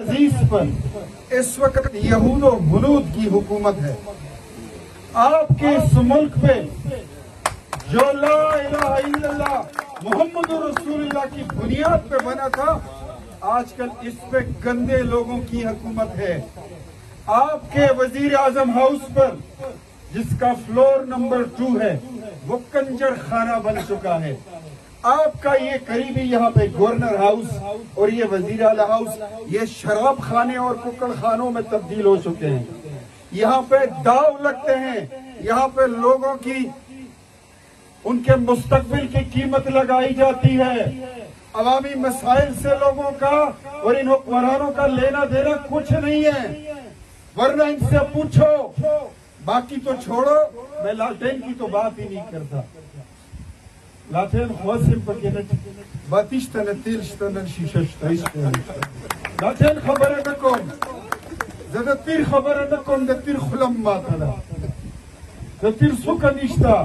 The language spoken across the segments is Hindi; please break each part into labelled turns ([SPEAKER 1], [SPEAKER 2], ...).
[SPEAKER 1] अजीज पर इस वक्त यहूद और गुलूद की हुकूमत है। आपके इस मुल्क पे जो ला इलाहा इल्लल्लाह मुहम्मदुर रसूलुल्लाह की बुनियाद पे बना था, आजकल इस पे गंदे लोगों की हुकूमत है। आपके वजीर आजम हाउस पर जिसका फ्लोर नंबर 2 है वो कंजर खाना बन चुका है। आपका ये करीबी यहाँ पे गवर्नर हाउस और ये वजीर आला हाउस ये शराब खाने और कुकड़ खानों में तब्दील हो चुके हैं। यहाँ पे दाव लगते हैं, यहाँ पे लोगों की उनके मुस्तकबिल की कीमत लगाई जाती है। अवामी मसाइल से लोगों का और इन हुक्मरानों का लेना देना कुछ नहीं है, वरना इनसे पूछो। बाकी तो छोड़ो, मैं लालटेन की तो बात ही नहीं करता। लालटेन ख्वासिम पकेनट बातिश्तन तिलश्तन शीशश्तन लालटेन खबर है कौन ज़्यादा तीर खबर है कौन द तीर खुलम मातला द तीर सुकनिश्ता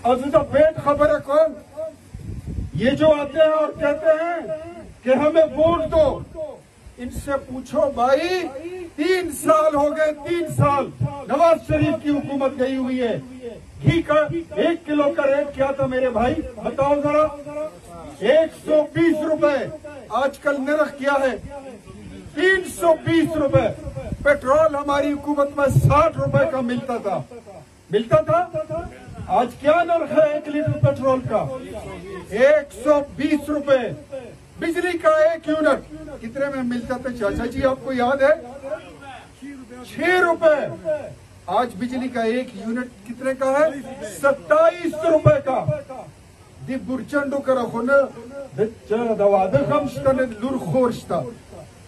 [SPEAKER 1] और ज़्यादा बेट खबर है कौन। ये जो आते हैं और कहते हैं कि हमें वोट दो, इनसे पूछो भाई 3 साल हो गए, 3 साल नवाज शरीफ की हुकूमत गई हुई है। घी का 1 किलो का रेट क्या था मेरे भाई, बताओ जरा। 120 रुपए, आजकल नरख क्या है 320 रुपए। पेट्रोल हमारी हुकूमत में 60 रुपए का मिलता था। आज क्या नरख है 1 लीटर पेट्रोल का, 120 रुपए। बिजली का 1 यूनिट कितने में मिलता था चाचा जी, आपको याद है? 6 रुपए। आज बिजली का 1 यूनिट कितने का है? 27 रुपए का। दी बुरचंडो का रखो।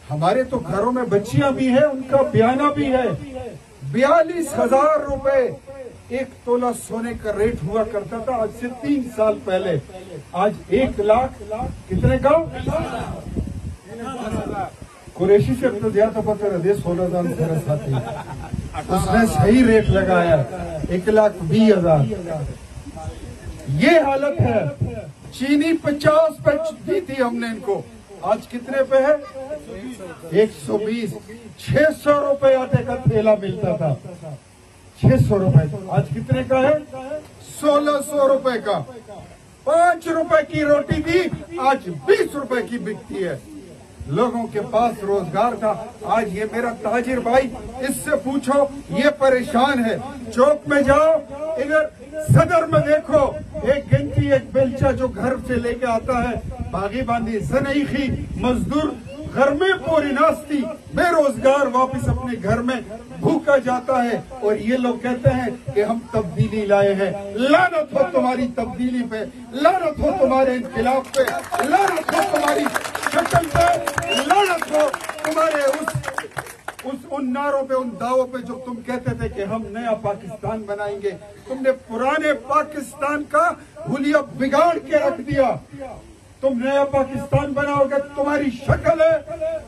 [SPEAKER 1] हमारे तो घरों में बच्चियां भी है, उनका बयाना भी है। 42,000 रुपए 1 तोला सोने का रेट हुआ करता था आज से 3 साल पहले। आज 1 लाख कितने का? कुरैशी से तो ज्यादा पता रहे 16,000 साथी, उसने सही रेट लगाया 1,20,000। ये हालत है। चीनी 50 पे दी थी हमने इनको, आज कितने पे है? 120। 600 रुपए आटे का थैला मिलता था, 600 रुपए। आज कितने का है? 1600 रुपए का। 5 रुपए की रोटी थी, आज 20 रुपए की बिकती है। लोगों के पास रोजगार था, आज ये मेरा ताजिर भाई, इससे पूछो, ये परेशान है। चौक में जाओ, इधर सदर में देखो, एक गिनती एक बेलचा जो घर से लेके आता है, बागी बांधी सनईखी मजदूर घर में पूरी नास्ती बेरोजगार वापस अपने घर में भूखा जाता है। और ये लोग कहते हैं कि हम तब्दीली लाए हैं। लानत हो तुम्हारी तब्दीली पे, लानत हो तुम्हारे इनकलाब पे, लानत हो तुम्हारी शक्ल पे, लानत हो तुम्हारे उन नारों पे, उन दावों पे जो तुम कहते थे कि हम नया पाकिस्तान बनाएंगे। तुमने पुराने पाकिस्तान का हुलिया बिगाड़ के रख दिया। तुम नया पाकिस्तान बनाओगे, तुम्हारी शक्ल है,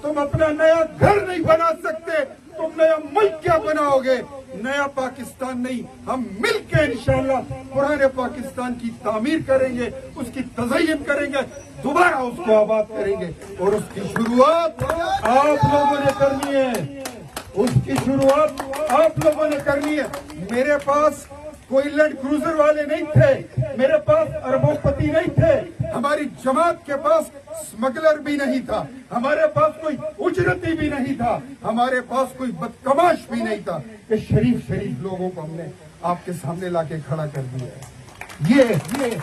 [SPEAKER 1] तुम अपना नया घर नहीं बना सकते, तुम नया मुल्क क्या बनाओगे? नया पाकिस्तान नहीं, हम मिलकर इंशाअल्लाह पुराने पाकिस्तान की तामीर करेंगे, उसकी तज़य्युन करेंगे, दोबारा उसको आबाद करेंगे। और उसकी शुरुआत आप लोगों ने करनी है, उसकी शुरुआत आप लोगों ने करनी है। मेरे पास कोई लैंड क्रूजर वाले नहीं थे, मेरे पास अरबोपति नहीं थे, हमारी जमात के पास स्मगलर भी नहीं था, हमारे पास कोई उजरती भी नहीं था, हमारे पास कोई बदकमाश भी नहीं था। कि शरीफ लोगों को हमने आपके सामने लाके खड़ा कर दिया है।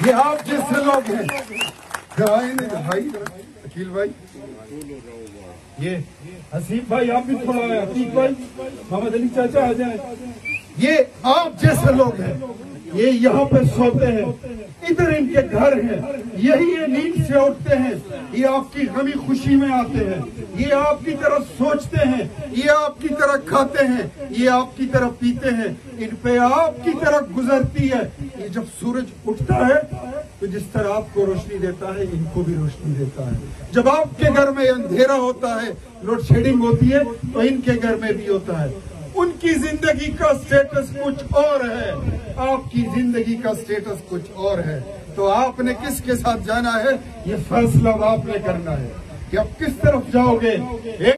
[SPEAKER 1] ये आप जैसे लोग हैं। भाई अकील भाई, ये हसीब भाई, आप भी थोड़ा आए, अतीक भाई, मोहम्मद अली चाचा आ जाए। ये आप जैसे लोग हैं, ये यहाँ पे सोते हैं, इधर इनके घर हैं, यही ये नींद से उठते हैं, ये आपकी गमी खुशी में आते हैं, ये आपकी तरह सोचते हैं, ये आपकी तरह खाते हैं, ये आपकी तरह पीते हैं, इन पे आपकी तरह गुजरती है। ये जब सूरज उठता है तो जिस तरह आपको रोशनी देता है, इनको भी रोशनी देता है। जब आपके घर में अंधेरा होता है, लोड शेडिंग होती है, तो इनके घर में भी होता है। उनकी जिंदगी का स्टेटस कुछ और है, आपकी जिंदगी का स्टेटस कुछ और है। तो आपने किसके साथ जाना है, ये फैसला आपने करना है। कि अब किस तरफ जाओगे।